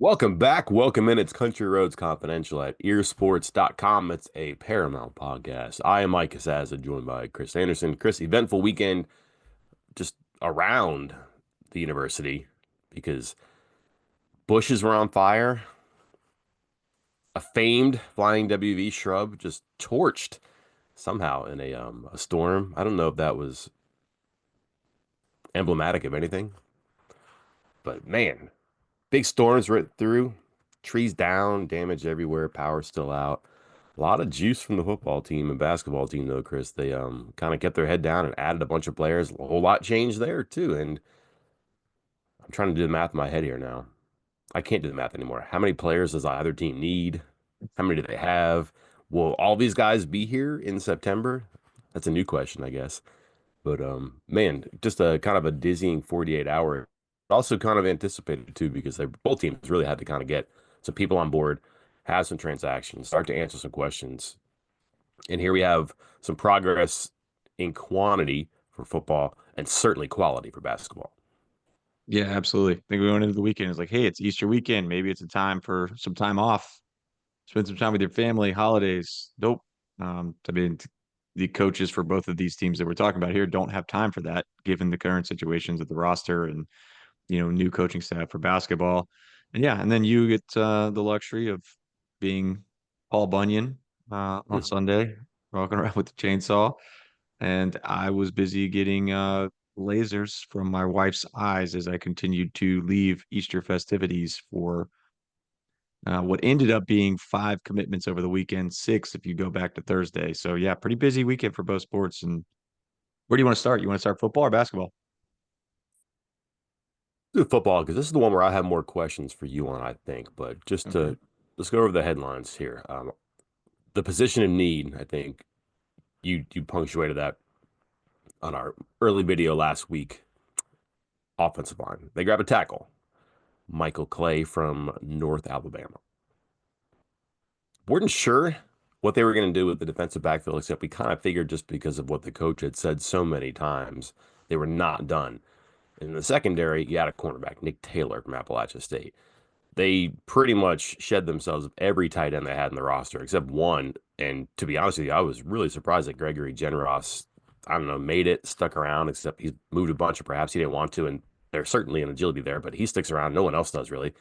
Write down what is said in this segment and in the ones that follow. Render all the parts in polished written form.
Welcome back. Welcome in. It's Country Roads Confidential at earsports.com. It's a Paramount podcast. I am Mike Casazza, joined by Chris Anderson. Chris, eventful weekend just around the university because bushes were on fire. A famed flying WV shrub just torched somehow in a storm. I don't know if that was emblematic of anything, but man, big storms right through, trees down, damage everywhere, power still out. A lot of juice from the football team and basketball team, though, Chris. They kind of kept their head down and added a bunch of players. A whole lot changed there too. And I'm trying to do the math in my head here now. I can't do the math anymore. How many players does either team need? How many do they have? Will all these guys be here in September? That's a new question, I guess. But man, just a kind of a dizzying 48 hour. Also kind of anticipated too, because they both teams really had to kind of get some people on board, have some transactions, start to answer some questions. And here we have some progress in quantity for football and certainly quality for basketball. Yeah, absolutely. I think we went into the weekend. It's like, hey, it's Easter weekend. Maybe it's a time for some time off. Spend some time with your family, holidays. Nope. The coaches for both of these teams that we're talking about here don't have time for that, given the current situations of the roster and new coaching staff for basketball. And yeah, and then you get the luxury of being Paul Bunyan on Hmm. Sunday, walking around with the chainsaw. And I was busy getting lasers from my wife's eyes as I continued to leave Easter festivities for what ended up being 5 commitments over the weekend, 6 if you go back to Thursday. So yeah, pretty busy weekend for both sports. And where do you want to start? You want to start football or basketball? Do football because this is the one where I have more questions for you on, I think. But just Okay. to let's go over the headlines here. The position of need, I think you punctuated that on our early video last week. Offensive line. They grab a tackle. Michael Clay from North Alabama. Weren't sure what they were going to do with the defensive backfield, except we kind of figured just because of what the coach had said so many times, they were not done. In the secondary, you had a cornerback, Nick Taylor from Appalachia State. They pretty much shed themselves of every tight end they had in the roster except one. And to be honest with you, I was really surprised that Gregory Genros, I don't know, made it, stuck around, except he's moved a bunch, or perhaps he didn't want to. And there's certainly an agility there, but he sticks around. No one else does really.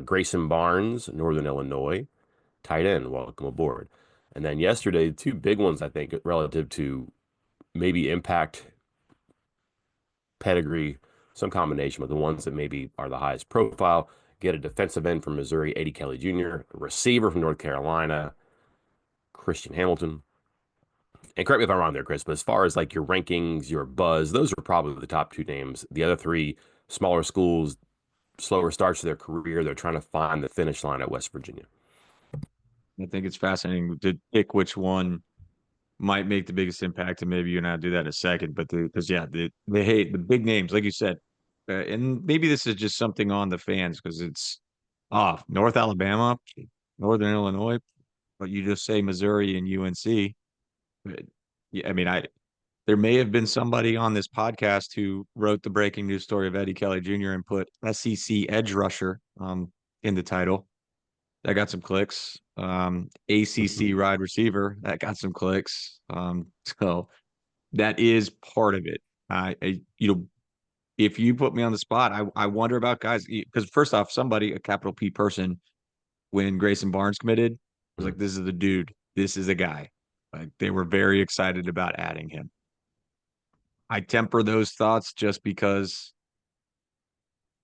Grayson Barnes, Northern Illinois, tight end, welcome aboard. And then yesterday, two big ones, I think, relative to maybe impact, pedigree, some combination, but the ones that maybe are the highest profile. Get a defensive end from Missouri, Eddie Kelly Jr., a receiver from North Carolina, Christian Hamilton. And correct me if I'm wrong there, Chris, but as far as like your rankings, your buzz, those are probably the top two names. The other three, smaller schools, slower starts to their career. They're trying to find the finish line at West Virginia. I think it's fascinating to pick which one might make the biggest impact, and maybe you and I do that in a second. But because yeah, they hate the big names, like you said, and maybe this is just something on the fans because it's North Alabama, Northern Illinois, but you just say Missouri and UNC. But yeah, I mean, I there may have been somebody on this podcast who wrote the breaking news story of Eddie Kelly Jr. and put SEC edge rusher in the title. That got some clicks. ACC wide receiver that got some clicks. So that is part of it. If you put me on the spot, I wonder about guys because first off, somebody, a capital P person, when Grayson Barnes committed, was like, "This is the dude. This is the guy." Like they were very excited about adding him. I temper those thoughts just because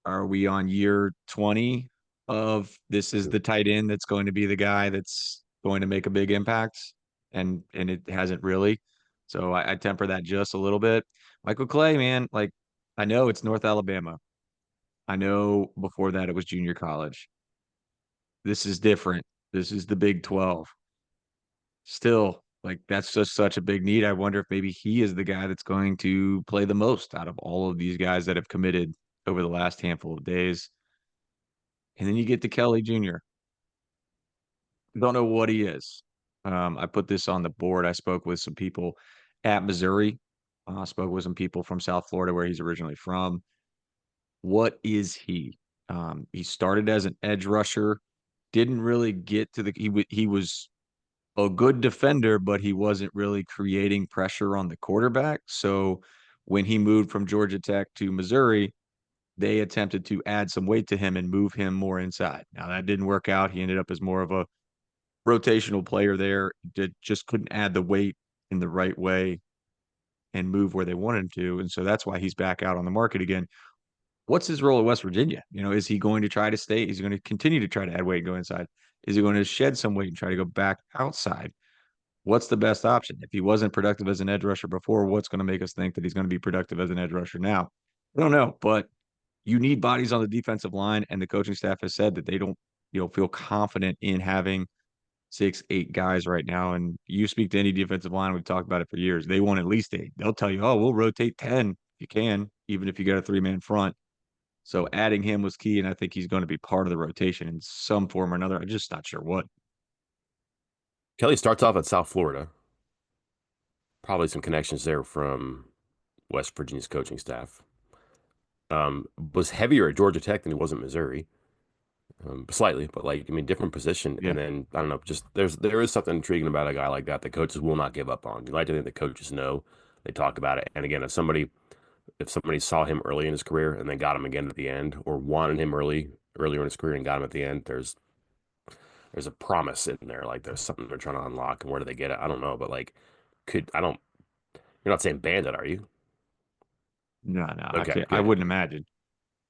are we on year 20 of this is the tight end that's going to be the guy that's going to make a big impact? And it hasn't really. So I temper that just a little bit. Michael Clay, man, like I know it's North Alabama. I know before that it was junior college. This is different. This is the Big 12. Still, like that's just such a big need. I wonder if maybe he is the guy that's going to play the most out of all of these guys that have committed over the last handful of days. And then you get to Kelly Jr. Don't know what he is. I put this on the board. I spoke with some people at Missouri. Spoke with some people from South Florida, where he's originally from. What is he? He started as an edge rusher, didn't really get to the he was a good defender, but he wasn't really creating pressure on the quarterback. So when he moved from Georgia Tech to Missouri, they attempted to add some weight to him and move him more inside. Now that didn't work out. He ended up as more of a rotational player there. Did just couldn't add the weight in the right way and move where they wanted him to. And so that's why he's back out on the market again. What's his role at West Virginia? Is he going to try to stay? Is he going to continue to try to add weight and go inside? Is he going to shed some weight and try to go back outside? What's the best option? If he wasn't productive as an edge rusher before, what's going to make us think that he's going to be productive as an edge rusher now? I don't know, but you need bodies on the defensive line, and the coaching staff has said that they don't, feel confident in having 6, 8 guys right now. And you speak to any defensive line, we've talked about it for years. They want at least 8. They'll tell you, oh, we'll rotate 10 if you can, even if you got a 3-man front. So adding him was key, and I think he's going to be part of the rotation in some form or another. I'm just not sure what. Kelly starts off at South Florida. Probably some connections there from West Virginia's coaching staff. Was heavier at Georgia Tech than he was at Missouri, slightly, but like I mean, different position. Yeah. And then I don't know, just there is something intriguing about a guy like that. The coaches will not give up on. You like to think the coaches know. They talk about it. And again, if somebody saw him early in his career and then got him again at the end, or wanted him earlier in his career and got him at the end, there's a promise in there. Like there's something they're trying to unlock. And where do they get it? I don't know, but like, could I don't. You're not saying Bandit, are you? No, no, I Okay, can't. I good. wouldn't imagine.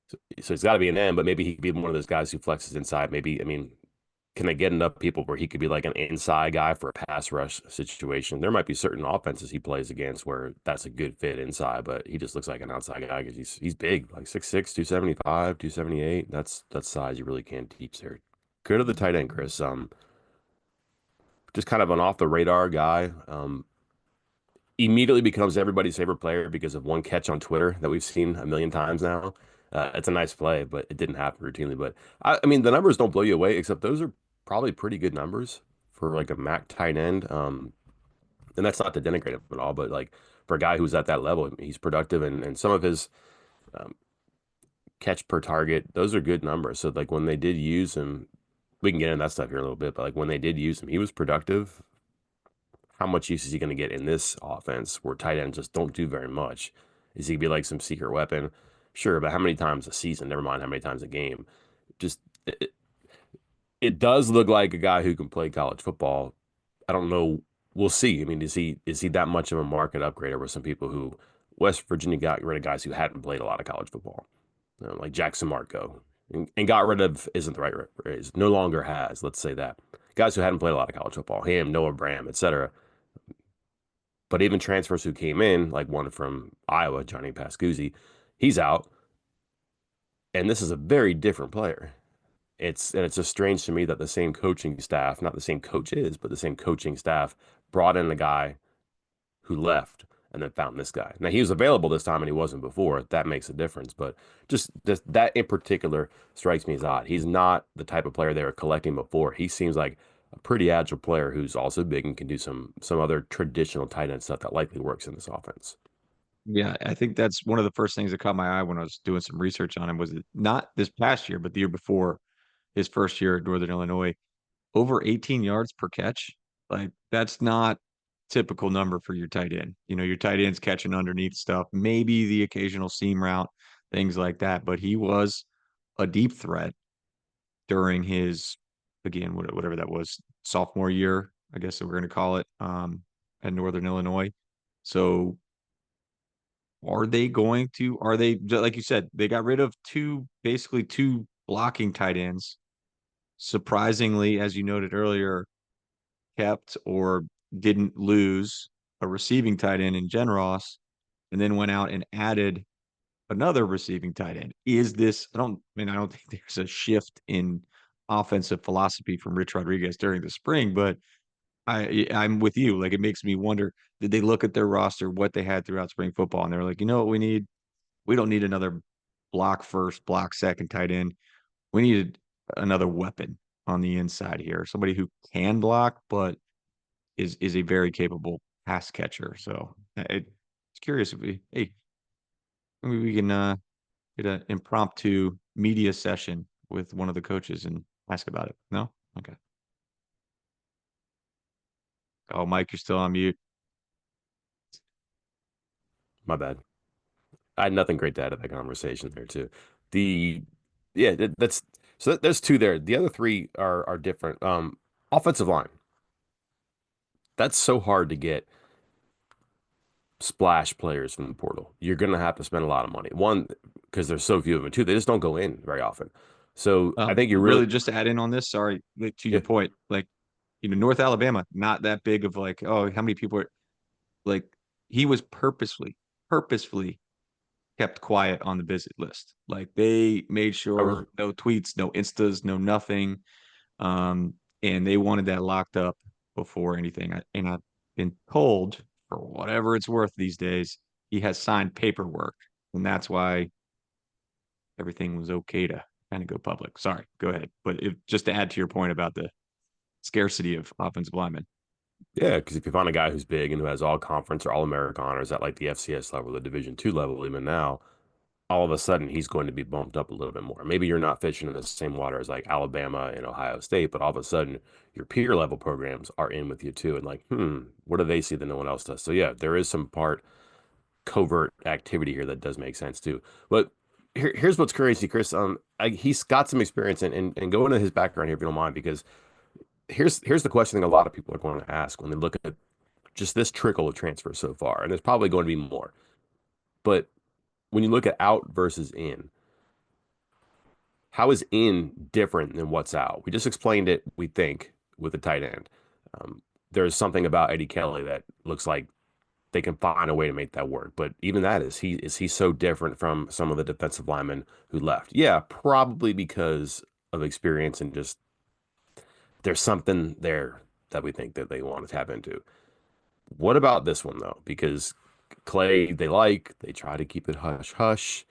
So he's got to be an end, but maybe he could be one of those guys who flexes inside. Maybe, I mean, can they get enough people where he could be like an inside guy for a pass rush situation? There might be certain offenses he plays against where that's a good fit inside, but he just looks like an outside guy because he's big, like 6'6", 275, 278. That's size you really can't teach there. Good to the tight end, Chris. Just kind of an off the radar guy. Immediately becomes everybody's favorite player because of one catch on Twitter that we've seen a million times now. It's a nice play, but it didn't happen routinely. But I mean, the numbers don't blow you away, except those are probably pretty good numbers for like a Mac tight end. And that's not to denigrate him at all, but like for a guy who's at that level, he's productive, and some of his um, catch per target, those are good numbers. So like when they did use him, we can get into that stuff here in a little bit, but like when they did use him, he was productive. How much use is he going to get in this offense where tight ends just don't do very much? Is he going to be like some secret weapon? Sure, but how many times a season? Never mind how many times a game. Just it does look like a guy who can play college football. I don't know. We'll see. I mean, is he that much of a market upgrade over some people who West Virginia got rid of guys who hadn't played a lot of college football, like Jackson Marco, and got rid of isn't the right phrase. No longer has. Let's say that guys who hadn't played a lot of college football, him, Noah Bram, etc. But even transfers who came in, like one from Iowa, Johnny Pascuzzi, he's out, and this is a very different player. It's just strange to me that the same coaching staff, not the same coaches, but the same coaching staff brought in a guy who left and then found this guy. Now he was available this time and he wasn't before. That makes a difference, but just that in particular strikes me as odd. He's not the type of player they were collecting before. He seems like a pretty agile player who's also big and can do some other traditional tight end stuff that likely works in this offense. Yeah, I think that's one of the first things that caught my eye when I was doing some research on him was not this past year, but the year before his first year at Northern Illinois, over 18 yards per catch. Like that's not typical number for your tight end. Your tight end's catching underneath stuff, maybe the occasional seam route, things like that. But he was a deep threat during his, again, whatever that was, sophomore year, I guess that we're going to call it, at Northern Illinois. So are they, like you said, they got rid of basically two blocking tight ends. Surprisingly, as you noted earlier, kept or didn't lose a receiving tight end in Ross, and then went out and added another receiving tight end. I don't think there's a shift in offensive philosophy from Rich Rodriguez during the spring, but I'm with you. Like it makes me wonder, did they look at their roster, what they had throughout spring football, and they're like, you know what we need? We don't need another block first, block second tight end. We needed another weapon on the inside here. Somebody who can block, but is a very capable pass catcher. So it's curious if maybe we can get an impromptu media session with one of the coaches and ask about it? No? Okay. Oh, Mike, you're still on mute. My bad. I had nothing great to add to that conversation there too. The yeah, that's so there's two there. The other three are different. Offensive line. That's so hard to get splash players from the portal. You're gonna have to spend a lot of money. One, because there's so few of them. Two, they just don't go in very often. So I think you're really Really, just to add in on this, sorry, like, to your yeah. point, like, North Alabama, not that big of like, oh, how many people are like, he was purposefully kept quiet on the visit list. Like they made Oh, really? sure no tweets, no instas, no nothing. Um, and they wanted that locked up before anything. And I've been told, for whatever it's worth these days, he has signed paperwork, and that's why everything was okay to kind of go public. Sorry, go ahead. But just to add to your point about the scarcity of offensive linemen. Yeah, because if you find a guy who's big and who has all conference or all American honors at like the FCS level, the Division two level, even now, all of a sudden he's going to be bumped up a little bit more. Maybe you're not fishing in the same water as like Alabama and Ohio State, but all of a sudden your peer level programs are in with you too. And like, what do they see that no one else does? So yeah, there is some part covert activity here that does make sense too. But here's what's crazy, Chris. He's got some experience and go into his background here if you don't mind, because here's the question that a lot of people are going to ask when they look at just this trickle of transfers so far, and there's probably going to be more. But when you look at out versus in, how is in different than what's out? We just explained it, we think, with the tight end. Um, there's something about Eddie Kelly that looks like they can find a way to make that work. But even that is he so different from some of the defensive linemen who left? Yeah, probably because of experience and just there's something there that we think that they want to tap into. What about this one though? Because Clay, they try to keep it hush hush.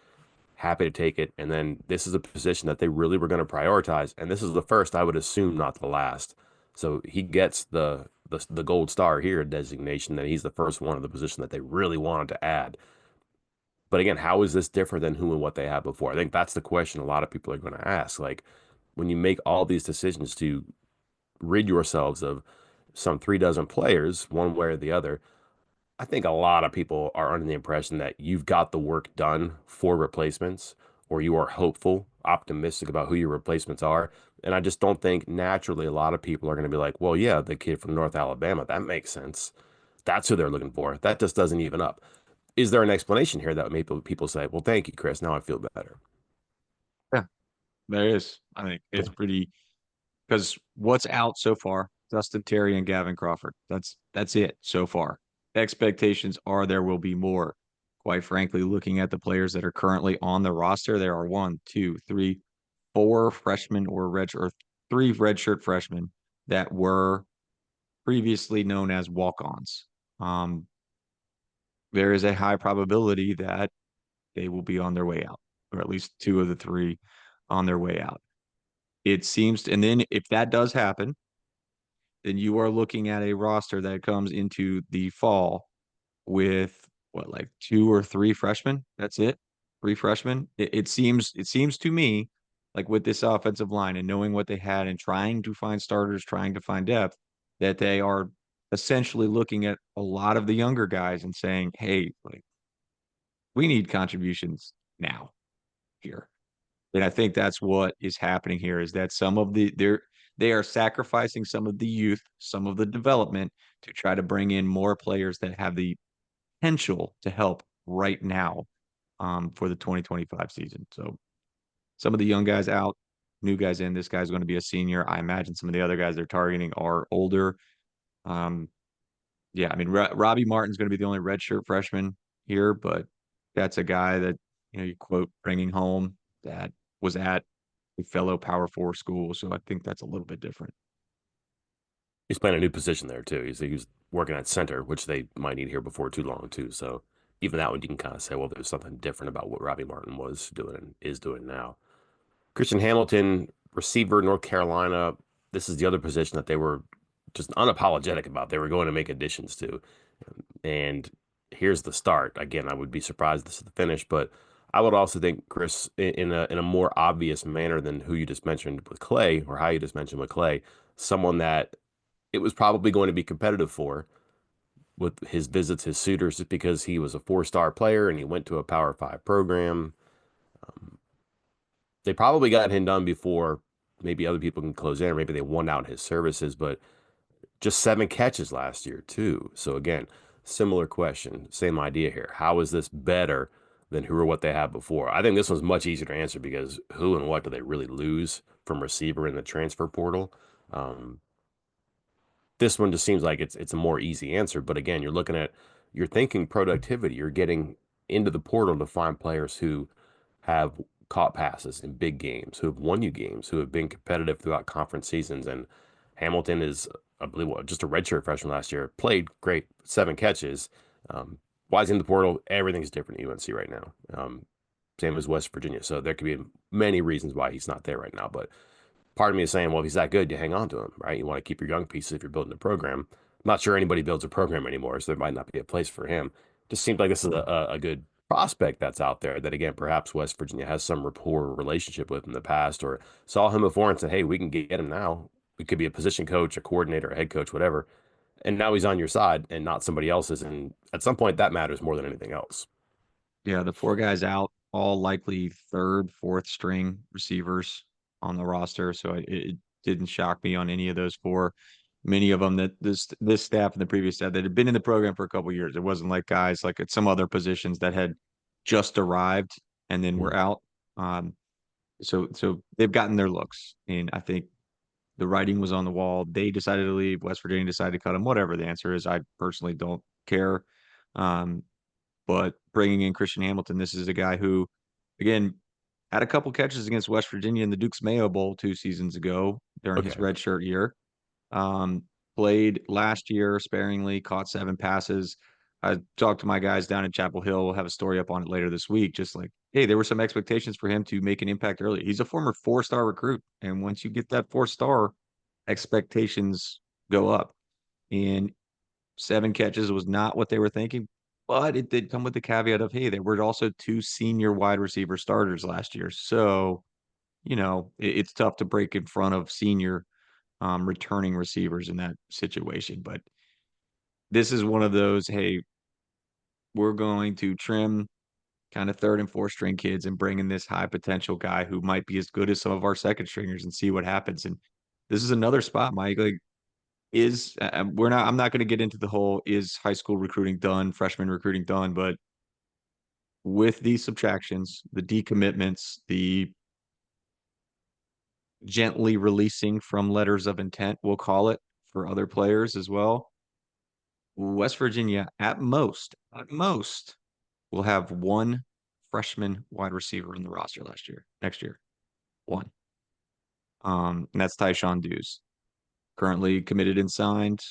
Happy to take it. And then this is a position that they really were going to prioritize. And this is the first, I would assume, not the last. So he gets the gold star here designation that he's the first one of the position that they really wanted to add. But again, how is this different than who and what they had before? I think that's the question a lot of people are going to ask. Like when you make all these decisions to rid yourselves of some 3 dozen players, one way or the other, I think a lot of people are under the impression that you've got the work done for replacements, or you are hopeful, optimistic about who your replacements are. And I just don't think naturally a lot of people are going to be like, well, yeah, the kid from North Alabama, that makes sense. That's who they're looking for. That just doesn't even up. Is there an explanation here that maybe people say, well, thank you, Chris. Now I feel better. Yeah, there is. I think it's Yeah. pretty because what's out so far, Dustin Terry and Gavin Crawford. That's it so far. Expectations are there will be more. Quite frankly, looking at the players that are currently on the roster, there are one, two, three, four freshmen or three redshirt freshmen that were previously known as walk-ons. Um, there is a high probability that they will be on their way out, or at least two of the three on their way out. It seems, and then if that does happen, then you are looking at a roster that comes into the fall with what, like two or three freshmen. That's it. Three freshmen. It seems to me like with this offensive line and knowing what they had and trying to find starters, trying to find depth, that they are essentially looking at a lot of the younger guys and saying, hey, like we need contributions now here. And I think that's what is happening here is that they are sacrificing some of the youth, some of the development to try to bring in more players that have the potential to help right now for the 2025 season. So some of the young guys out, new guys in. This guy's going to be a senior. I imagine some of the other guys they're targeting are older. Um, yeah, I mean Robbie Martin's going to be the only redshirt freshman here, but that's a guy that you quote bringing home that was at a fellow Power Four school. So I think that's a little bit different. He's playing a new position there too. He's working at center, which they might need here before too long too. So even that one, you can kind of say, well, there's something different about what Robbie Martin was doing and is doing now. Christian Hamilton, receiver, North Carolina. This is the other position that they were just unapologetic about. They were going to make additions to. And here's the start. Again, I would be surprised this is the finish, but I would also think, Chris, in a more obvious manner than who you just mentioned with Clay, or how you just mentioned with Clay, someone that it was probably going to be competitive for with his visits, his suitors, just because he was a four-star player and he went to a Power Five program. Um, they probably got him done before maybe other people can close in, or maybe they won out his services, but just 7 catches last year, too. So again, similar question, same idea here. How is this better than who or what they had before? I think this one's much easier to answer because who and what do they really lose from receiver in the transfer portal? Um, this one just seems like it's a more easy answer. But again, you're thinking productivity. You're getting into the portal to find players who have caught passes in big games, who have won you games, who have been competitive throughout conference seasons. And Hamilton is, I believe, what, just a redshirt freshman last year, played great, 7 catches. Um, why is he in the portal? Everything's different at UNC right now. Same as West Virginia. So there could be many reasons why he's not there right now. But part of me is saying, well, if he's that good, you hang on to him, right? You want to keep your young pieces if you're building a program. I'm not sure anybody builds a program anymore, so there might not be a place for him. Just seems like this is a good prospect that's out there that, again, perhaps West Virginia has some rapport relationship with in the past, or saw him before and said, hey, we can get him now. We could be a position coach, a coordinator, a head coach, whatever. And now he's on your side and not somebody else's. And at some point, that matters more than anything else. Yeah, the four guys out, all likely third, fourth string receivers on the roster. So it didn't shock me on any of those four. Many of them that this staff and the previous staff that had been in the program for a couple of years. It wasn't like guys like at some other positions that had just arrived and then Mm. were out. So they've gotten their looks, and I think the writing was on the wall. They decided to leave. West Virginia decided to cut them. Whatever the answer is, I personally don't care. Um, but bringing in Christian Hamilton, this is a guy who, again, had a couple catches against West Virginia in the Duke's Mayo Bowl 2 seasons ago during his Okay. redshirt year. Um, Played last year sparingly, caught 7 passes. I talked to my guys down in Chapel Hill. We'll have a story up on it later this week. Just like, hey, there were some expectations for him to make an impact early. He's a former 4-star recruit. And once you get that 4-star, expectations go up. And 7 catches was not what they were thinking, but it did come with the caveat of, hey, there were also 2 senior wide receiver starters last year. So, it's tough to break in front of senior returning receivers in that situation. But this is one of those, hey, we're going to trim kind of third and fourth string kids and bring in this high potential guy who might be as good as some of our second stringers and see what happens. And this is another spot, Mike. Like, I'm not going to get into the whole is high school recruiting done, freshman recruiting done, but with these subtractions, the decommitments, the gently releasing from letters of intent, we'll call it, for other players as well. West Virginia, at most, will have one freshman wide receiver in the roster next year. One. And that's Tyshawn Dews. Currently committed and signed.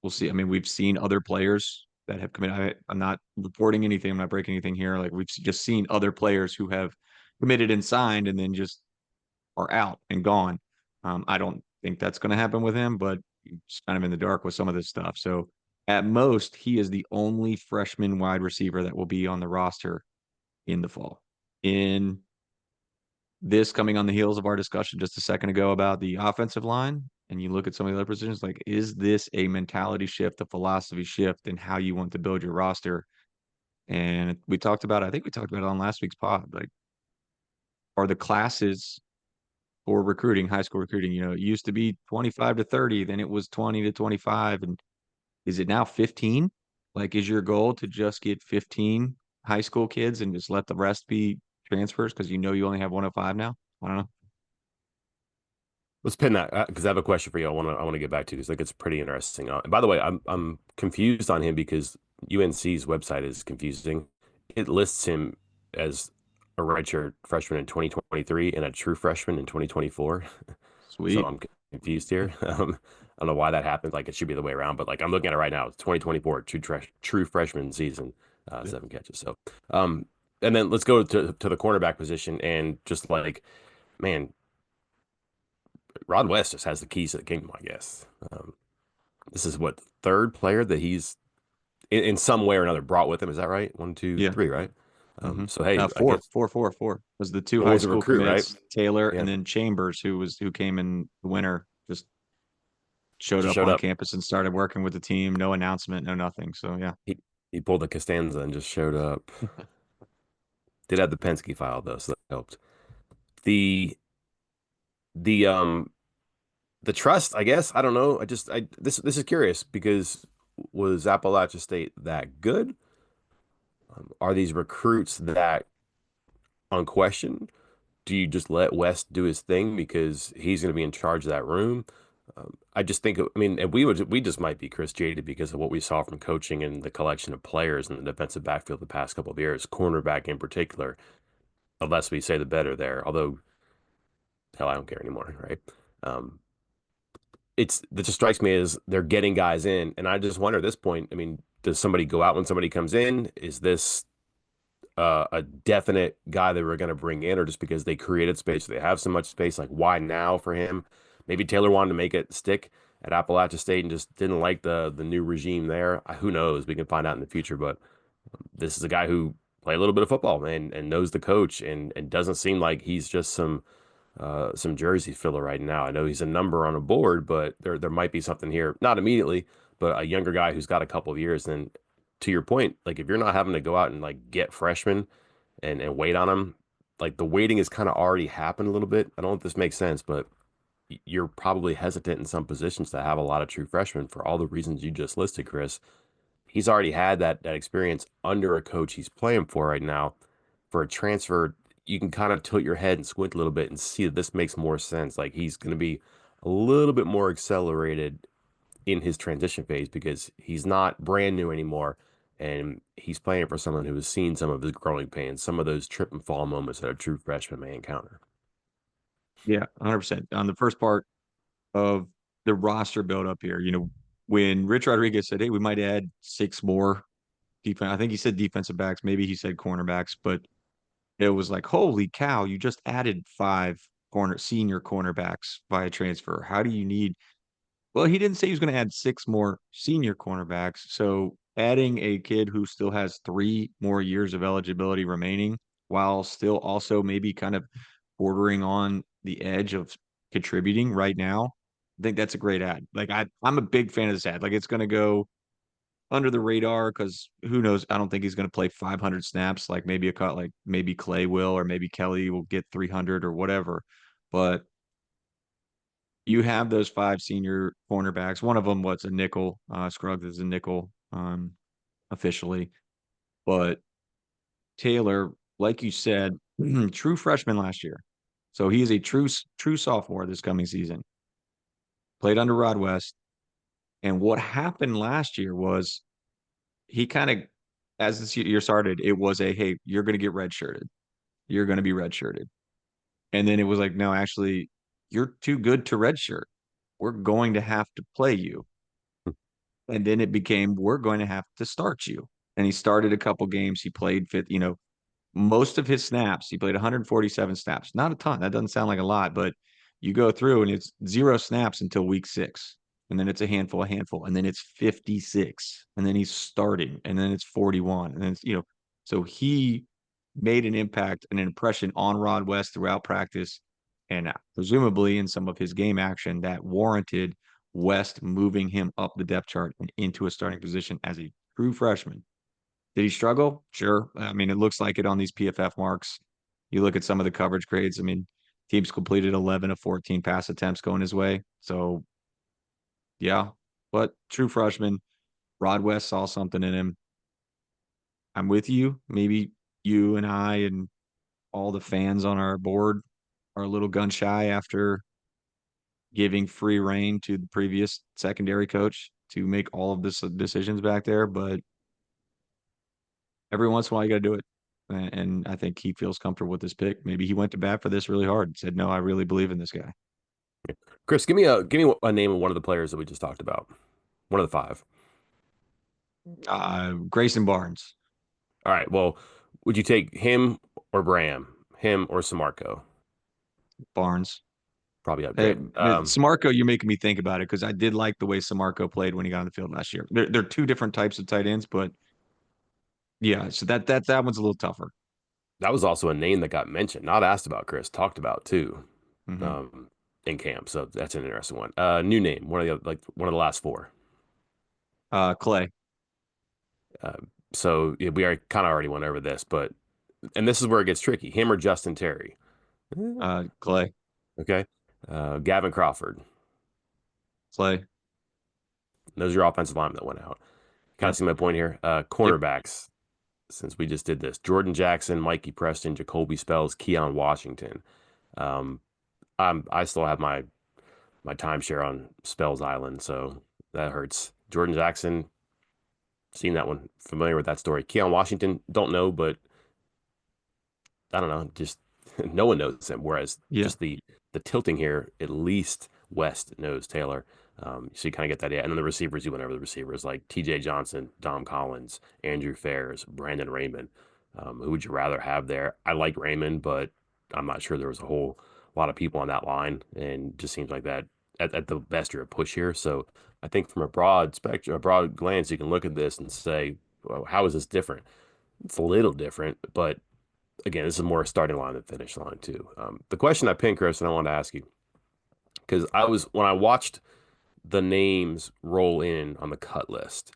We'll see. I mean, we've seen other players that have committed. I'm not reporting anything. I'm not breaking anything here. Like, we've just seen other players who have committed and signed and then just are out and gone. I don't think that's going to happen with him, but he's kind of in the dark with some of this stuff. So at most, he is the only freshman wide receiver that will be on the roster in the fall. In this coming on the heels of our discussion just a second ago about the offensive line, and you look at some of the other positions, like, is this a mentality shift, a philosophy shift in how you want to build your roster? And I think we talked about it on last week's pod. Like, are the classes for recruiting, high school recruiting, it used to be 25 to 30, then it was 20 to 25. And is it now 15? Like, is your goal to just get 15 high school kids and just let the rest be transfers because you only have 105 now? I don't know. Let's pin that because I have a question for you. I want to get back to because I think it's pretty interesting. And by the way, I'm confused on him because UNC's website is confusing. It lists him as a redshirt freshman in 2023 and a true freshman in 2024. So Sweet. I'm confused here. I don't know why that happened. Like it should be the way around, but like I'm looking at it right now. It's 2024 true freshman season, Yeah. 7 catches. So, um, and then let's go to the cornerback position and just like, man, Rod West just has the keys to the kingdom, I guess. This is what third player that he's in some way or another brought with him. Is that right? One, two, Yeah. three, right? Hmm. So hey, I Four, guess four, four, four was the two what high was a school recruit, right? commits, Taylor Yeah, and then Chambers, who came in the winter, just showed just up showed on up. campus and started working with the team. No announcement, no nothing. So yeah, He pulled the Costanza and just showed up. Did have the Penske file though, so that helped. The the um the trust, I guess. I don't know. I this is curious because was Appalachia State that good? Are these recruits that unquestioned? Do you just let West do his thing because he's going to be in charge of that room? I just think, I mean, and we just might be Chris jaded because of what we saw from coaching and the collection of players in the defensive backfield the past couple of years, cornerback in particular. The less we say, the better there. Although, hell, I don't care anymore, right? Um, that just strikes me as they're getting guys in, and I just wonder at this point. I mean, does somebody go out when somebody comes in? Is this a definite guy that we're going to bring in, or just because they created space, they have so much space? Like, why now for him? Maybe Taylor wanted to make it stick at Appalachia State and just didn't like the new regime there. Who knows? We can find out in the future. But this is a guy who played a little bit of football, man, and knows the coach, and doesn't seem like he's just some jersey filler right now. I know he's a number on a board, but there might be something here. Not immediately, but a younger guy who's got a couple of years. And to your point, like if you're not having to go out and like get freshmen and wait on them, like the waiting has kind of already happened a little bit. I don't know if this makes sense, but you're probably hesitant in some positions to have a lot of true freshmen for all the reasons you just listed, Chris. He's already had that experience under a coach he's playing for right now. For a transfer, you can kind of tilt your head and squint a little bit and see that this makes more sense. Like he's going to be a little bit more accelerated in his transition phase because he's not brand new anymore. And he's playing for someone who has seen some of his growing pains, some of those trip and fall moments that a true freshman may encounter. yeah, 100%. On the first part of the roster build up here, when Rich Rodriguez said, "Hey, we might add six more defense," I think he said defensive backs, maybe he said cornerbacks, but it was like, holy cow, you just added five senior cornerbacks via transfer. How do you need Well, he didn't say he was going to add six more senior cornerbacks. So adding a kid who still has 3 more years of eligibility remaining, while still also maybe kind of bordering on the edge of contributing right now, I think that's a great ad. Like I'm a big fan of this ad. Like it's going to go under the radar because who knows? I don't think he's going to play 500 snaps. Like maybe a cut, like maybe Clay will, or maybe Kelly will get 300 or whatever. But you have those five senior cornerbacks. One of them was a nickel. Scruggs is a nickel officially. But Taylor, like you said, true freshman last year. So he is a true sophomore this coming season. Played under Rod West. And what happened last year was he kind of, as this year started, it was hey, you're going to get redshirted. You're going to be redshirted. And then it was like, no, actually, you're too good to redshirt. We're going to have to play you. And then it became, we're going to have to start you. And he started a couple games. He played fifth, most of his snaps. He played 147 snaps. Not a ton. That doesn't sound like a lot, but you go through and it's 0 snaps until week 6. And then it's a handful. And then it's 56. And then he's starting. And then it's 41. And then so he made an impact and an impression on Rod West throughout practice. And presumably in some of his game action that warranted West moving him up the depth chart and into a starting position as a true freshman. Did he struggle? Sure. I mean, it looks like it on these PFF marks. You look at some of the coverage grades. I mean, teams completed 11 of 14 pass attempts going his way. So, yeah, but true freshman, Rod West saw something in him. I'm with you. Maybe you and I and all the fans on our board are a little gun shy after giving free reign to the previous secondary coach to make all of this decisions back there. But every once in a while, you got to do it. And I think he feels comfortable with this pick. Maybe he went to bat for this really hard. Said, "No, I really believe in this guy." Chris, give me a name of one of the players that we just talked about. One of the five. Grayson Barnes, All right. Well, would you take him or Bram? Him or Samarco? Barnes. Probably Hey, upgrade. Samarco, you're making me think about it because I did like the way Samarco played when he got on the field last year. They're two different types of tight ends, but yeah, so that one's a little tougher. That was also a name that got mentioned, not asked about, Chris, talked about too, Hmm. um, in camp. So that's an interesting one. New name, one of the last four. Clay. Uh, so yeah, we kind of already went over this, but and this is where it gets tricky. Him or Justin Terry? Eh, Clay. Okay. Gavin Crawford. Clay. Those are your offensive linemen that went out. Kind of Yep. see my point here. Yep. Cornerbacks, since we just did this. Jordan Jackson, Mikey Preston, Jacoby Spells, Keon Washington. Um, I still have my timeshare on Spells Island, so that hurts. Jordan Jackson, seen that one, familiar with that story. Keon Washington, don't know, but I don't know, just no one knows him. Whereas Yeah. just the tilting here, at least West knows Taylor. So you kind of get that. Yeah. And then the receivers, you went over the receivers like TJ Johnson, Dom Collins, Andrew Fares, Brandon Raymond. Who would you rather have there? I like Raymond, but I'm not sure there was a whole lot of people on that line. And just seems like that at the best you're a push here. So I think from a broad spectrum, a broad glance, you can look at this and say, well, how is this different? It's a little different, but again, this is more a starting line than finish line too. The question I pinned, Chris, and I wanted to ask you because when I watched the names roll in on the cut list,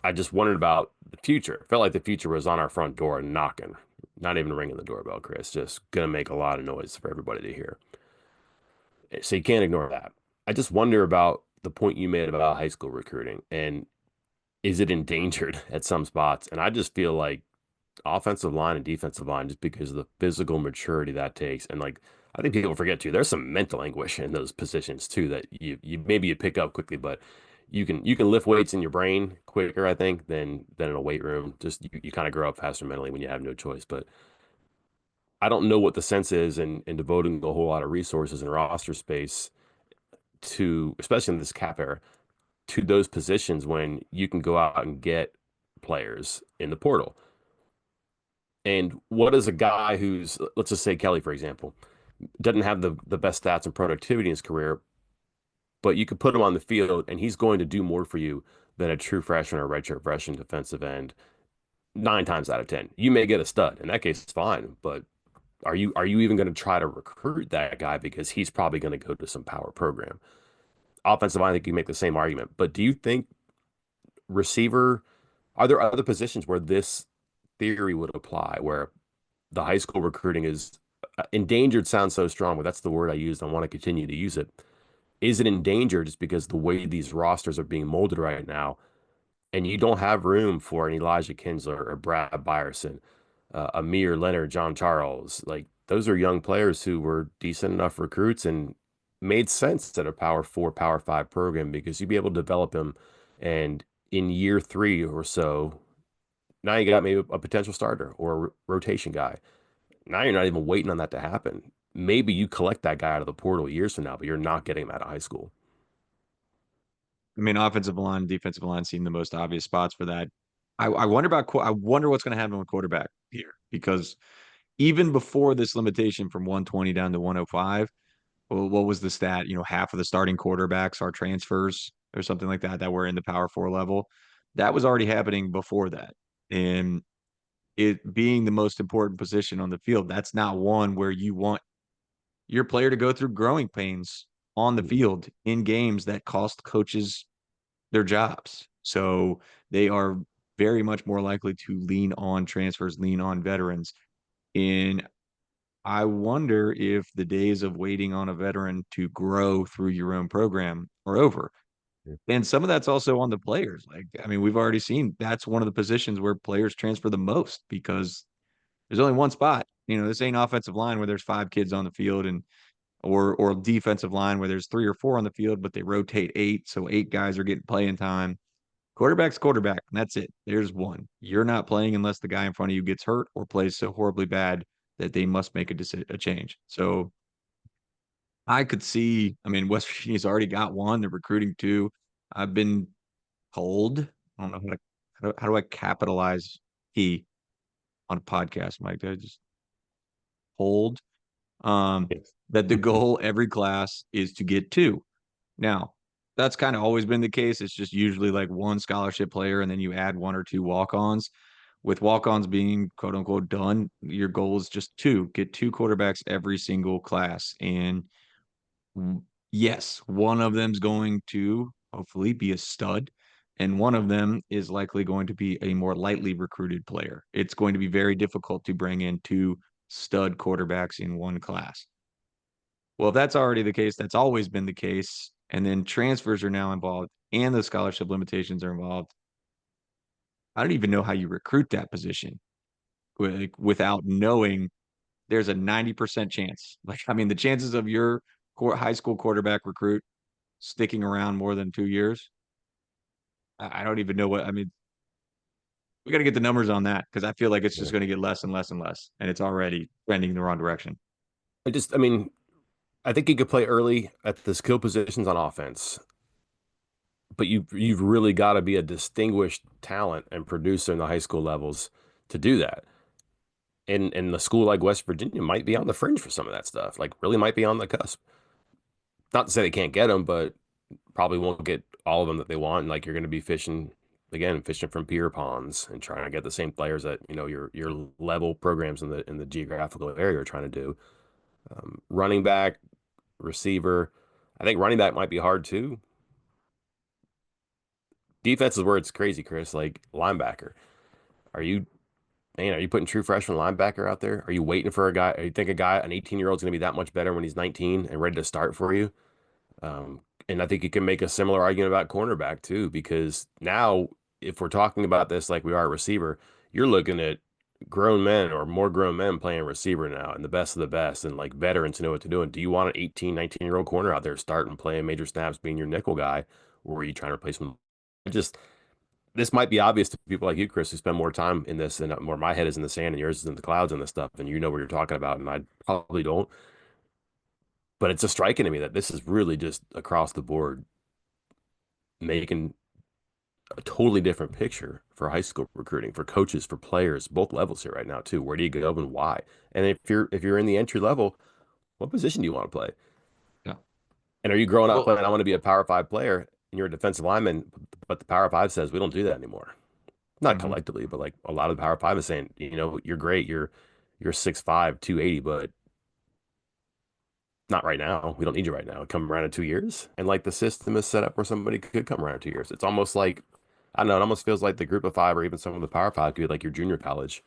I just wondered about the future. It felt like the future was on our front door knocking, not even ringing the doorbell, Chris. Just gonna make a lot of noise for everybody to hear. So you can't ignore that. I just wonder about the point you made about high school recruiting and is it endangered at some spots? And I just feel like offensive line and defensive line just because of the physical maturity that takes. And like I think people forget too, there's some mental anguish in those positions too that you maybe you pick up quickly, but you can lift weights in your brain quicker, I think, than in a weight room. Just you kind of grow up faster mentally when you have no choice. But I don't know what the sense is in devoting a whole lot of resources and roster space to, especially in this cap era, to those positions when you can go out and get players in the portal. And what is a guy who's, let's just say Kelly, for example, doesn't have the best stats and productivity in his career, but you could put him on the field and he's going to do more for you than a true freshman or redshirt freshman defensive end 9 times out of 10. You may get a stud. In that case, it's fine. But are you even going to try to recruit that guy because he's probably going to go to some power program? Offensive line, I think you make the same argument. But do you think receiver, are there other positions where this theory would apply where the high school recruiting is endangered sounds so strong, but that's the word I used. I want to continue to use it. Is it endangered just because the way these rosters are being molded right now, and you don't have room for an Elijah Kinsler or Brad Byerson, Amir Leonard, John Charles? Like those are young players who were decent enough recruits and made sense at a Power Four, Power Five program because you'd be able to develop them. And in year three or so, now you got maybe a potential starter or a rotation guy. Now you're not even waiting on that to happen. Maybe you collect that guy out of the portal years from now, but you're not getting him out of high school. I mean, offensive line, defensive line seem the most obvious spots for that. I wonder I wonder what's going to happen with quarterback here because even before this limitation from 120 down to 105, well, what was the stat? Half of the starting quarterbacks are transfers or something like that that were in the Power Four level. That was already happening before that, and it being the most important position on the field, that's not one where you want your player to go through growing pains on the field in games that cost coaches their jobs. So they are very much more likely to lean on transfers, lean on veterans. And I wonder if the days of waiting on a veteran to grow through your own program are over. And some of that's also on the players. Like, I mean, we've already seen that's one of the positions where players transfer the most because there's only one spot. This ain't offensive line where there's five kids on the field and or defensive line where there's three or four on the field, but they rotate eight, so eight guys are getting playing time. Quarterback's quarterback, and that's it. There's one. You're not playing unless the guy in front of you gets hurt or plays so horribly bad that they must make a change. So I could see, I mean, West Virginia's already got one. They're recruiting two. I've been told, I don't know how do I capitalize he on a podcast, Mike? Did I just hold? Um, Yes. that the goal every class is to get two. Now, that's kind of always been the case. It's just usually like one scholarship player and then you add one or two walk-ons. with walk-ons being quote unquote done, your goal is just get two quarterbacks every single class. And yes, one of them's going to hopefully be a stud, and one of them is likely going to be a more lightly recruited player. It's going to be very difficult to bring in two stud quarterbacks in one class. Well, if that's already the case, that's always been the case. And then transfers are now involved and the scholarship limitations are involved. I don't even know how you recruit that position without knowing there's a 90% chance. Like, I mean, the chances of your high school quarterback recruit sticking around more than 2 years, I don't even know what, I mean, we got to get the numbers on that because I feel like it's just Yeah. going to get less and less and less. And it's already trending in the wrong direction. I mean, I think you could play early at the skill positions on offense, but you've really got to be a distinguished talent and producer in the high school levels to do that. And the school like West Virginia might be on the fringe for some of that stuff. Like really might be on the cusp. Not to say they can't get them, but probably won't get all of them that they want. And like you're going to be fishing again, fishing from peer ponds and trying to get the same players that your level programs in the geographical area are trying to do. Running back, receiver. I think running back might be hard too. Defense is where it's crazy, Chris. Like linebacker. Are you are you putting true freshman linebacker out there? Are you waiting for a guy? You think an 18-year-old is going to be that much better when he's 19 and ready to start for you? And I think you can make a similar argument about cornerback too, because now if we're talking about this like we are a receiver, you're looking at grown men or more grown men playing receiver now and the best of the best and like veterans to know what to do. And do you want an 18, 19-year-old corner out there starting playing major snaps, being your nickel guy, or are you trying to replace him? Just this might be obvious to people like you, Chris, who spend more time in this and more my head is in the sand and yours is in the clouds and this stuff, and you know what you're talking about, and I probably don't. But it's just striking to me that this is really just across the board making a totally different picture for high school recruiting, for coaches, for players, both levels here right now too. Where do you go and why? And if you're in the entry level, what position do you want to play? Yeah. And are you growing up Well, playing, I want to be a Power Five player, and you're a defensive lineman, but the Power Five says we don't do that anymore. Not mhm. collectively, but like a lot of the Power Five is saying, you're great, you're 6'5", 280, but not right now. We don't need you right now. Come around in 2 years. And like the system is set up where somebody could come around in 2 years. It's almost like, I don't know, it almost feels like the group of five or even some of the power five could be like your junior college.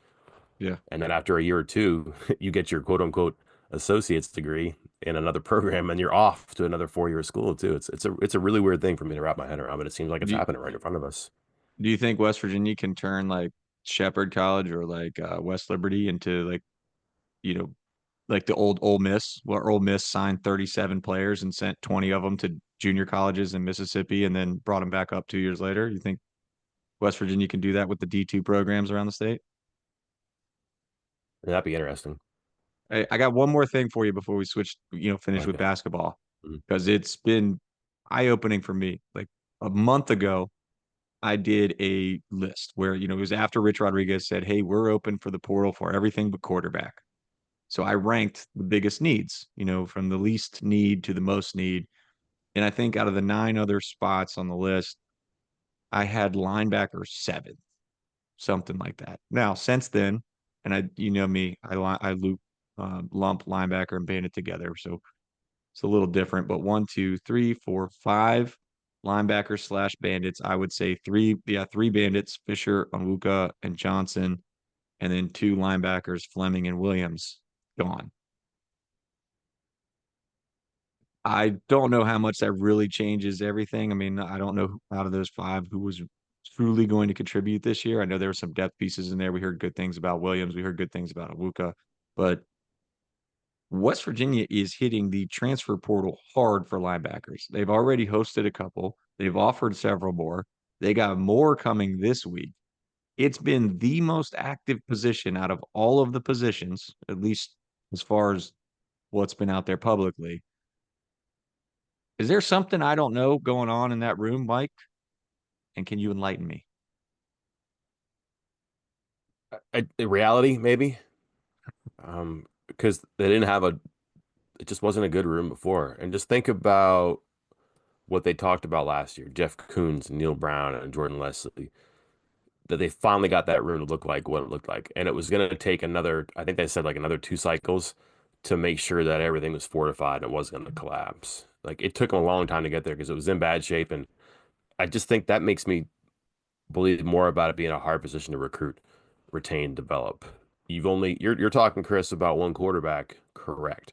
Yeah. And then after a year or two, you get your quote unquote associate's degree in another program and you're off to another 4 year school too. It's a really weird thing for me to wrap my head around, but it seems like it's Do you, happening right in front of us. do you think West Virginia can turn like Shepherd College or like West Liberty into like, you know, like the old Ole Miss, where Ole Miss signed 37 players and sent 20 of them to junior colleges in Mississippi and then brought them back up 2 years later? You think West Virginia can do that with the D2 programs around the state? That'd be interesting. I got one more thing for you before we switch, finish with Okay. basketball, Mhm. because it's been eye-opening for me. Like a month ago, I did a list where, it was after Rich Rodriguez said, "Hey, we're open for the portal for everything but quarterback." So I ranked the biggest needs, from the least need to the most need. And I think out of the nine other spots on the list, I had linebacker seven, something like that. Now, since then, and you know me, I lump linebacker and bandit together. So it's a little different, but one, two, three, four, five linebackers slash bandits. I would say three bandits, Fisher, Onwuka, and Johnson, and then two linebackers, Fleming and Williams, gone. I don't know how much that really changes everything. I mean, I don't know out of those five who was truly going to contribute this year. I know there were some depth pieces in there. We heard good things about Williams. We heard good things about Awuka, but West Virginia is hitting the transfer portal hard for linebackers. They've already hosted a couple. They've offered several more. They got more coming this week. It's been the most active position out of all of the positions, at least as far as what's been out there publicly. Is there something I don't know going on in that room, Mike? And can you enlighten me? In reality, maybe, because they didn't have it just wasn't a good room before. And just think about what they talked about last year, Jeff Coons, Neil Brown, and Jordan Leslie. that they finally got that room to look like what it looked like. And it was going to take another, I think they said like another 2 cycles to make sure that everything was fortified and it wasn't going to collapse. Like it took them a long time to get there because it was in bad shape. And I just think that makes me believe more about it being a hard position to recruit, retain, develop. You're talking, Chris, about one quarterback, correct?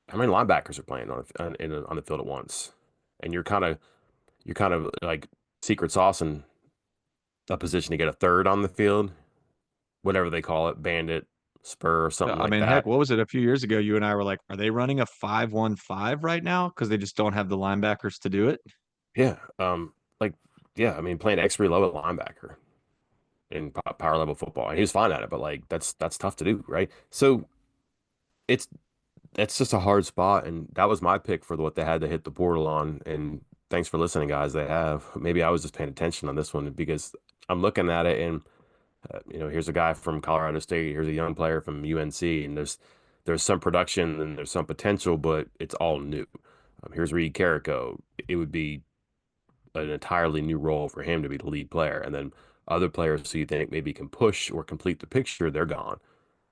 How many linebackers are playing on the field at once? And you're kind of like secret sauce in a position to get a third on the field, whatever they call it, bandit, spur, Yeah, something I like mean, heck, that. what was it a few years ago? You and I were like, are they running a 5-1-5 right now? Because they just don't have the linebackers to do it. Yeah. Like, yeah, I mean, playing X3 level linebacker in power level football, and he was fine at it, but like that's tough to do, right? So it's that's just a hard spot, and that was my pick for what they had to hit the portal on. And thanks for listening, guys. They have. Maybe I was just paying attention on this one because I'm looking at it, and here's a guy from Colorado State, here's a young player from UNC, and there's some production and there's some potential, but it's all new. Here's Reed Carrico. It would be an entirely new role for him to be the lead player, and then other players who you think maybe can push or complete the picture, they're gone.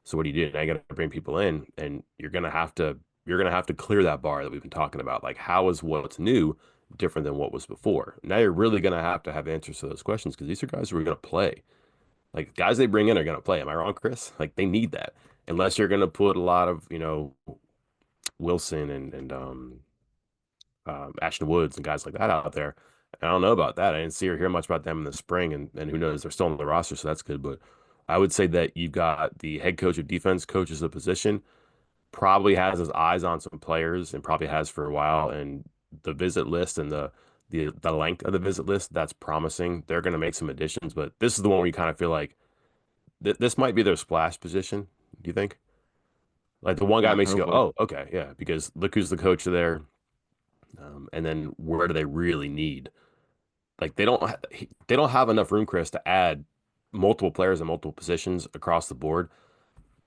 So what do you do? Now you got to bring people in, and you're gonna have to clear that bar that we've been talking about. Like, how is what's new different than what was before? Now you're really gonna have answers to those questions because these are guys who are gonna play. Like guys they bring in are gonna play. Am I wrong, Chris? Like they need that. Unless you're gonna put a lot of, Wilson and Ashton Woods and guys like that out there. I don't know about that. I didn't see or hear much about them in the spring, and who knows? They're still on the roster, so that's good. But I would say that you've got the head coach of defense coaches the position, probably has his eyes on some players and probably has for a while. And the visit list and the length of the visit list, that's promising. They're going to make some additions, but this is the one where you kind of feel like this might be their splash position. Do you think? Like the one guy makes you go, Hopefully. oh, okay, yeah, because look who's the coach there. And then where do they really need? Like they don't have enough room, Chris, to add multiple players in multiple positions across the board.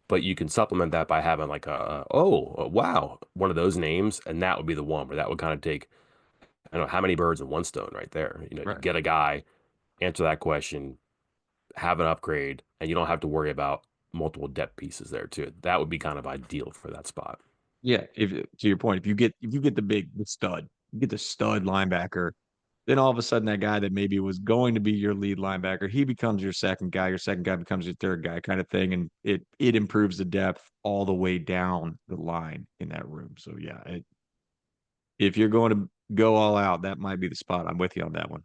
But you can supplement that by having like wow, one of those names, and that would be the one where that would kind of take, I don't know, how many birds in one stone right there. You Right. get a guy, answer that question, have an upgrade, and you don't have to worry about multiple depth pieces there too. That would be kind of ideal for that spot. Yeah. If to your point, if you get you get the stud linebacker, then all of a sudden that guy that maybe was going to be your lead linebacker, he becomes your second guy. Your second guy becomes your third guy, kind of thing, and it improves the depth all the way down the line in that room. So yeah, if you're going to go all out, that might be the spot. I'm with you on that one.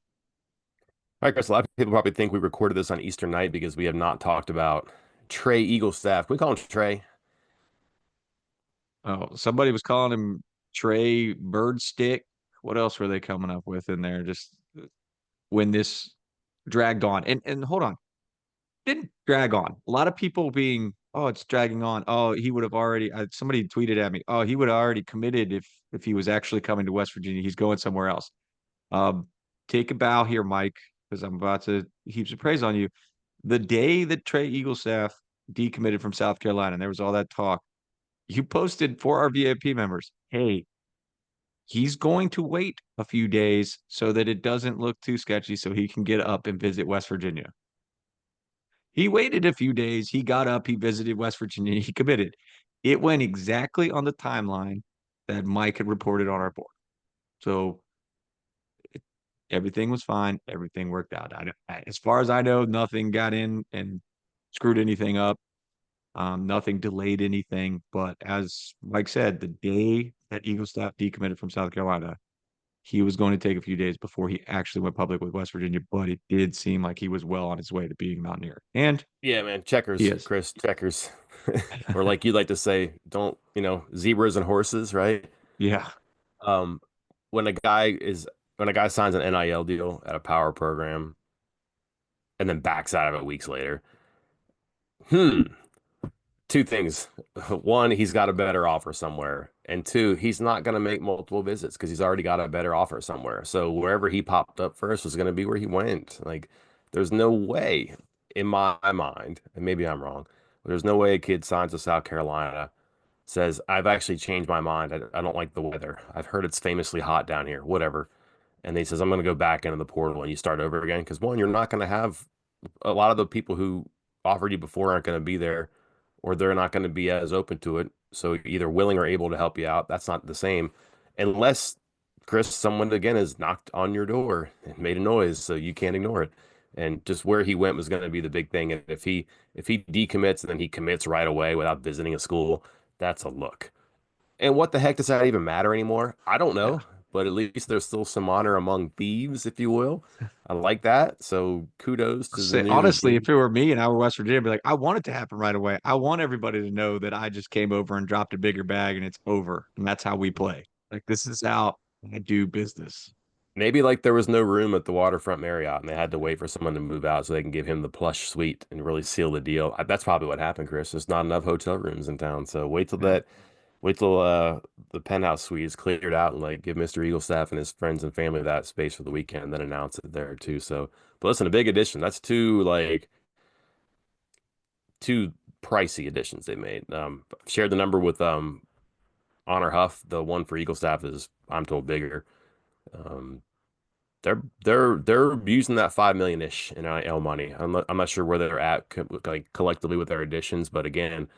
All right, Chris, a lot of people probably think we recorded this on Easter night because we have not talked about Trey Eaglestaff. Can we call him Trey? Oh, somebody was calling him Trey Birdstick. What else were they coming up with in there? Just when this dragged on, and hold on, didn't drag on. A lot of people being, oh, it's dragging on. Oh, he would have already. Somebody tweeted at me, oh, he would have already committed if he was actually coming to West Virginia. He's going somewhere else. Um, take a bow here, Mike, because I'm about to heap some praise on you. The day that Trey Eaglestaff decommitted from South Carolina, and there was all that talk, you posted for our VIP members, hey, he's going to wait a few days so that it doesn't look too sketchy so he can get up and visit West Virginia. He waited a few days. He got up. He visited West Virginia. He committed. It went exactly on the timeline that Mike had reported on our board. So everything was fine. Everything worked out. As far as I know, nothing got in and screwed anything up. Nothing delayed anything. But as Mike said, the day that Eagle staff decommitted from South Carolina, he was going to take a few days before he actually went public with West Virginia. But it did seem like he was well on his way to being a Mountaineer. And Yeah, man, he checkers, is. Chris, checkers. Or like you like to say, don't, zebras and horses, right? Yeah. Um, when a guy is when a guy signs an NIL deal at a power program and then backs out of it weeks later, hmm, two things. One, he's got a better offer somewhere. And two, he's not going to make multiple visits because he's already got a better offer somewhere. So wherever he popped up first was going to be where he went. Like, there's no way in my mind, and maybe I'm wrong, but there's no way a kid signs to South Carolina, says, I've actually changed my mind. I don't like the weather. I've heard it's famously hot down here, whatever. And he says, I'm going to go back into the portal and you start over again. Because one, you're not going to have a lot of the people who offered you before aren't going to be there, or they're not going to be as open to it. So either willing or able to help you out. That's not the same, unless Chris, someone again has knocked on your door and made a noise, so you can't ignore it. And just where he went was going to be the big thing. And if he decommits and then he commits right away without visiting a school, that's a look. And what the heck does that even matter anymore? I don't Yeah. know, but at least there's still some honor among thieves, if you will. I like that. So kudos to the Say, new honestly, regime. if it were me and I were West Virginia, I'd be like, I want it to happen right away. I want everybody to know that I just came over and dropped a bigger bag and it's over. And that's how we play. Like, this is how I do business. Maybe like there was no room at the waterfront Marriott and they had to wait for someone to move out so they can give him the plush suite and really seal the deal. That's probably what happened, Chris. There's not enough hotel rooms in town. So Yeah. wait till the penthouse suite is cleared out and like give Mr. Eaglestaff and his friends and family that space for the weekend and then announce it there too. So, but listen, a big addition. That's two pricey additions they made. Shared the number with Honor Huff. The one for Eaglestaff is, I'm told, bigger. Um, they're using that 5 million ish in NIL money. I'm not sure where they're at like collectively with their additions, but again,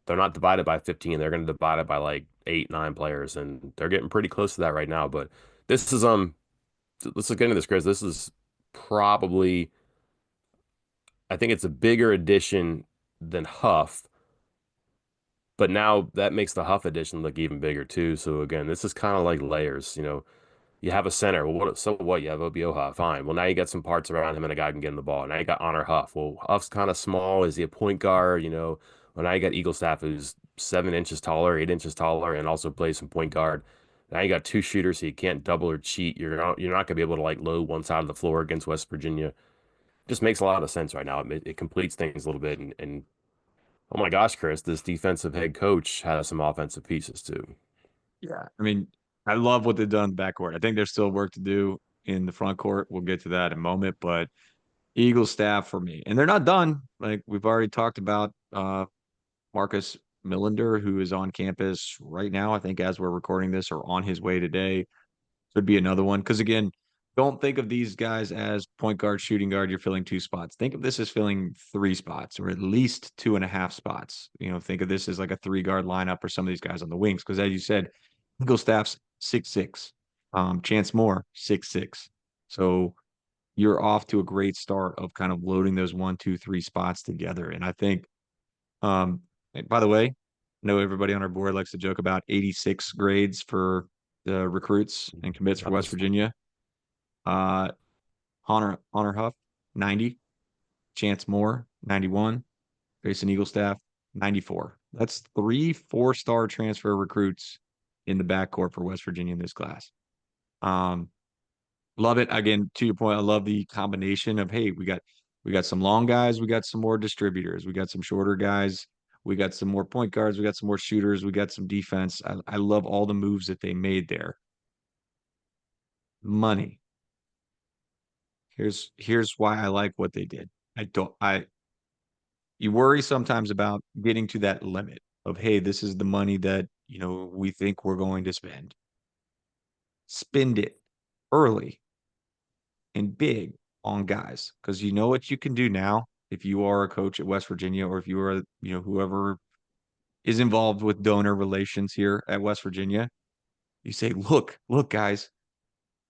they're not divided by 15. They're going to divide it by like 8, 9 players, and they're getting pretty close to that right now. But this is let's get into this, Chris. This is probably, I think it's a bigger addition than Huff, but now that makes the Huff edition look even bigger too. So again, this is kind of like layers. You have a center. Well, so what? You have OBO Huff. Fine. Well, now you got some parts around him and a guy can get in the ball. Now you got Honor Huff. Well, Huff's kind of small. Is he a point guard? Well, now you got Eaglestaff, who's 7 inches taller, 8 inches taller, and also plays some point guard. Now you got two shooters, so you can't double or cheat. You're not gonna be able to like load one side of the floor against West Virginia. Just makes a lot of sense right now. It completes things a little bit, and oh my gosh, Chris, this defensive head coach has some offensive pieces too. Yeah. I mean, I love what they've done in the backcourt. I think there's still work to do in the front court. We'll get to that in a moment, but Eagle staff for me. And they're not done. Like we've already talked about Marcus Millender, who is on campus right now, I think as we're recording this or on his way today. Could be another one. Because again, don't think of these guys as point guard, shooting guard. You're filling two spots. Think of this as filling three spots or at least two and a half spots. Think of this as like a three-guard lineup for some of these guys on the wings. Because as you said, Eagle staff's 6'6". Chance Moore, 6'6". So you're off to a great start of kind of loading those 1, 2, 3 spots together. And I think, and by the way, I know everybody on our board likes to joke about 86 grades for the recruits and commits for That West was Virginia. Uh, Honor Huff, 90. Chance Moore, 91. Grayson Eaglestaff, 94. That's 3 4-star transfer recruits in the backcourt for West Virginia in this class. Um, Love it. Again, to your point, I love the combination of, hey, we got some long guys, we got some more distributors, we got some shorter guys, we got some more point guards, we got some more shooters, we got some defense. I love all the moves that they made there. Money. Here's why I like what they did. I don't I You worry sometimes about getting to that limit of, hey, this is the money that, we think we're going to spend. Spend it early and big on guys because you know what you can do now if you are a coach at West Virginia or if you are, whoever is involved with donor relations here at West Virginia. You say, look, guys,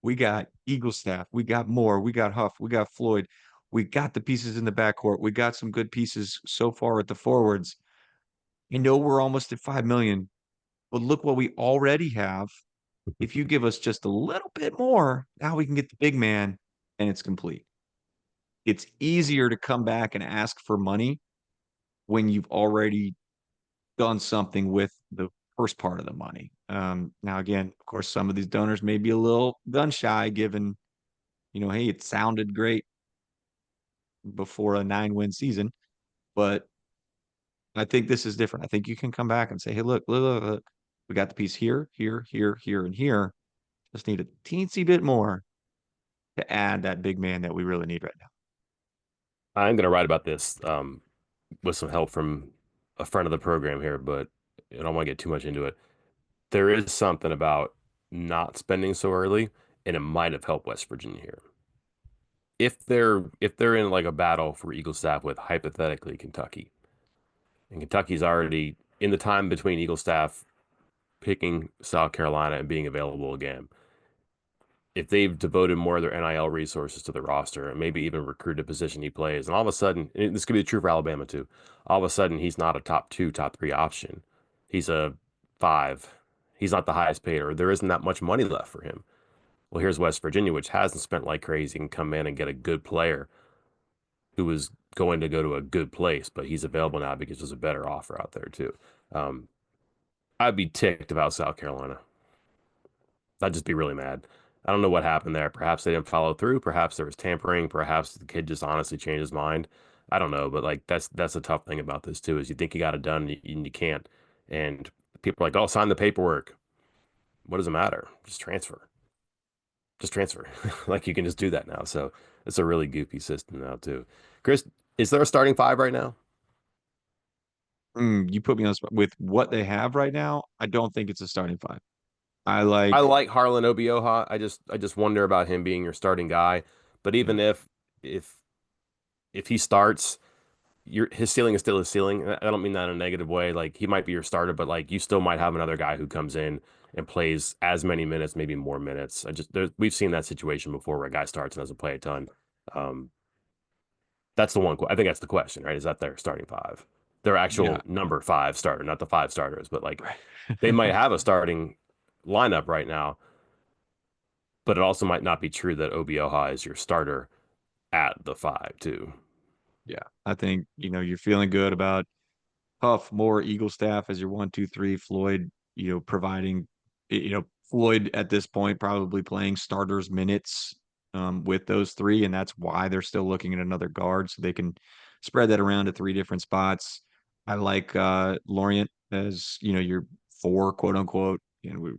we got Eagle staff, we got Moore, we got Huff, we got Floyd, we got the pieces in the backcourt, we got some good pieces so far at the forwards. We're almost at 5 million, but look what we already have. If you give us just a little bit more, now we can get the big man and it's complete. It's easier to come back and ask for money when you've already done something with the first part of the money. Now, again, of course, some of these donors may be a little gun shy given, hey, it sounded great before a 9-win season, but I think this is different. I think you can come back and say, hey, look, we got the piece here, here, here, here, and here. Just need a teensy bit more to add that big man that we really need right now. I'm going to write about this with some help from a friend of the program here, but I don't want to get too much into it. There is something about not spending so early, and it might have helped West Virginia here. if they're in like a battle for Eagle staff with hypothetically Kentucky, and Kentucky's already in the time between Eagle staff picking South Carolina and being available again, if they've devoted more of their NIL resources to the roster and maybe even recruited a position he plays, and all of a sudden, and this could be true for Alabama too, all of a sudden he's not a top two, top three option. He's a five. He's not the highest paid, or there isn't that much money left for him. Well, here's West Virginia, which hasn't spent like crazy, and come in and get a good player who is going to go to a good place, but he's available now because there's a better offer out there too. Um, I'd be ticked about South Carolina. I'd just be really mad. I don't know what happened there. Perhaps they didn't follow through. Perhaps there was tampering. Perhaps the kid just honestly changed his mind. I don't know, but like that's a tough thing about this too, is you think you got it done and you can't. And people are like, "Oh, sign the paperwork." What does it matter? Just transfer. Just transfer. Like you can just do that now. So it's a really goofy system now too. Chris, is there a starting five right now? You put me on the spot with what they have right now. I don't think it's a starting five. I I like, like Harlan Obioha. I just wonder about him being your starting guy. But yeah, even if if he starts, his ceiling is still his ceiling. I don't mean that in a negative way. Like he might be your starter, but like you still might have another guy who comes in and plays as many minutes, maybe more minutes. We've seen that situation before where a guy starts and doesn't play a ton. Um, that's the one. I think that's the question, right? Is that their starting five, their yeah, actual number five starter, not the five starters, but like they right. might have a starting lineup right now, but it also might not be true that Obioha is your starter at the five too. Yeah, I think you're feeling good about Huff, Moore, Eagle staff as your 1, 2, 3. Floyd, providing, Floyd at this point probably playing starters minutes with those three, and that's why they're still looking at another guard so they can spread that around to three different spots. I like Lorient as your four, quote unquote. We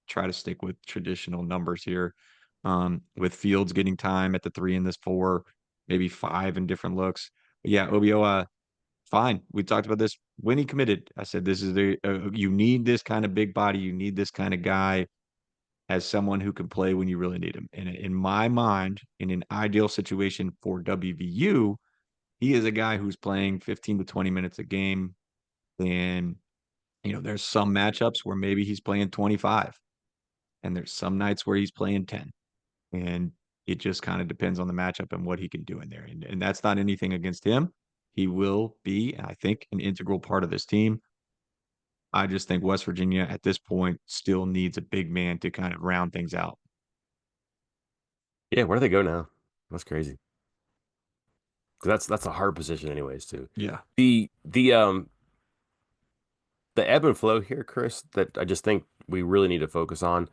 try to stick with traditional numbers here. With Fields getting time at the three and this four, maybe five in different looks. But yeah, OBO, fine. We talked about this when he committed. I said, this is you need this kind of big body. You need this kind of guy as someone who can play when you really need him. And in my mind, in an ideal situation for WVU, he is a guy who's playing 15 to 20 minutes a game. And, there's some matchups where maybe he's playing 25, and there's some nights where he's playing 10. And it just kind of depends on the matchup and what he can do in there. And that's not anything against him. He will be, I think, an integral part of this team. I just think West Virginia at this point still needs a big man to kind of round things out. Yeah, where do they go now? That's crazy. 'Cause that's a hard position anyways too. Yeah. The ebb and flow here, Chris, that I just think we really need to focus on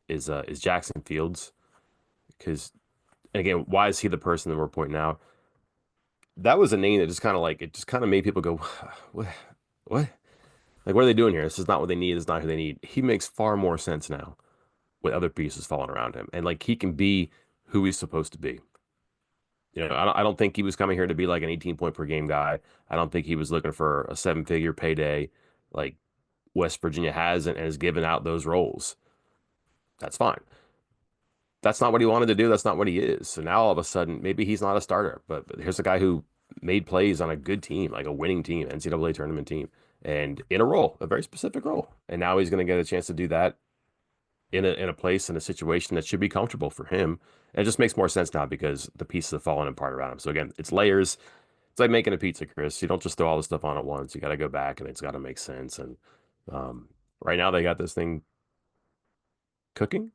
is Jackson Fields. Because again, why is he the person that we're pointing out? That was a name that just kind of like it just kind of made people go, what? What? Like, what are they doing here? This is not what they need. This is not who they need. He makes far more sense now with other pieces falling around him, and like he can be who he's supposed to be. I don't think he was coming here to be like an 18 point per game guy. I don't think he was looking for a seven figure payday like West Virginia has and has given out those roles. That's fine. That's not what he wanted to do. That's not what he is. So now all of a sudden, maybe he's not a starter, but here's a guy who made plays on a good team, like a winning team, NCAA tournament team, and in a role, a very specific role. And now he's going to get a chance to do that in a place in a situation that should be comfortable for him. And it just makes more sense now because the pieces have fallen apart around him. So again, it's layers. It's like making a pizza, Chris. You don't just throw all this stuff on at once. You got to go back and it's got to make sense. And um, right now they got this thing cooking.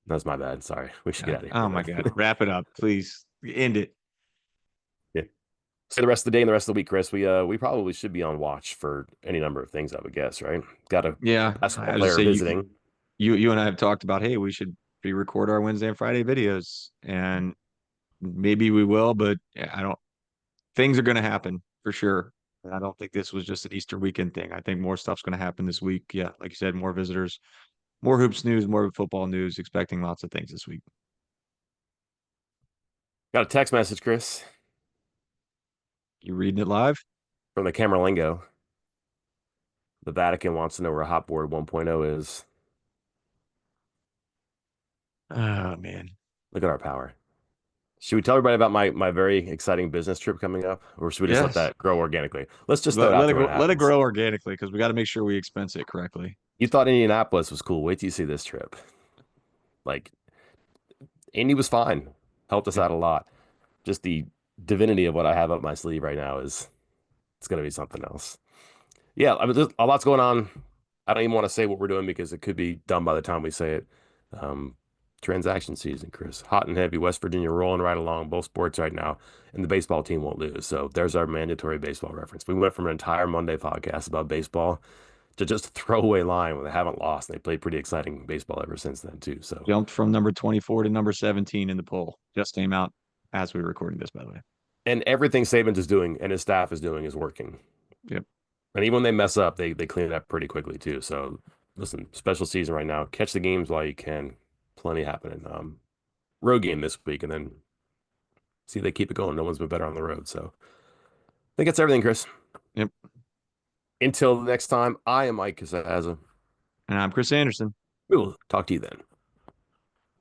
That's my bad. Sorry. We should get Yeah. out of Oh here my God. then. Wrap it up, please. End it. Yeah. So the rest of the day and the rest of the week, Chris, we probably should be on watch for any number of things, I would guess, right? Got a Yeah. basketball I was just player say visiting. you and I have talked about, hey, we should pre-record our Wednesday and Friday videos. And maybe we will, but yeah, I don't things are gonna happen for sure. And I don't think this was just an Easter weekend thing. I think more stuff's gonna happen this week. Yeah, like you said, more visitors, more hoops news, more football news, expecting lots of things this week. Got a text message, Chris, You reading it live? from the Camerlengo. The Vatican wants to know where Hotboard 1.0 is. Oh man. Look at our power. Should we tell everybody about my very exciting business trip coming up, or should we just let Yes. that grow organically? Let's just throw it out there when it Let it happens. grow organically because we got to make sure we expense it correctly. You thought Indianapolis was cool. Wait till you see this trip. Like, Indy was fine. Helped us Yep. out a lot. Just the divinity of what I have up my sleeve right now is it's going to be something else. Yeah, I mean, there's a lot's going on. I don't even want to say what we're doing because it could be done by the time we say it. Um, Transaction season, Chris. Hot and heavy. West Virginia rolling right along, both sports right now, and the baseball team won't lose. So there's our mandatory baseball reference. We went from an entire Monday podcast about baseball to just a throwaway line when they haven't lost. They played pretty exciting baseball ever since then, too. So, Jumped from number 24 to number 17 in the poll. Just came out as we were recording this, by the way. and everything Saban is doing and his staff is doing is working. Yep. And even when they mess up, they clean it up pretty quickly too. So listen, special season right now. Catch the games while you can. Plenty happening. Road game this week, and then see if they keep it going. No one's been better on the road. So I think that's everything, Chris. Yep. Until next time, I am Mike Casaza. And I'm Chris Anderson. We will talk to you then.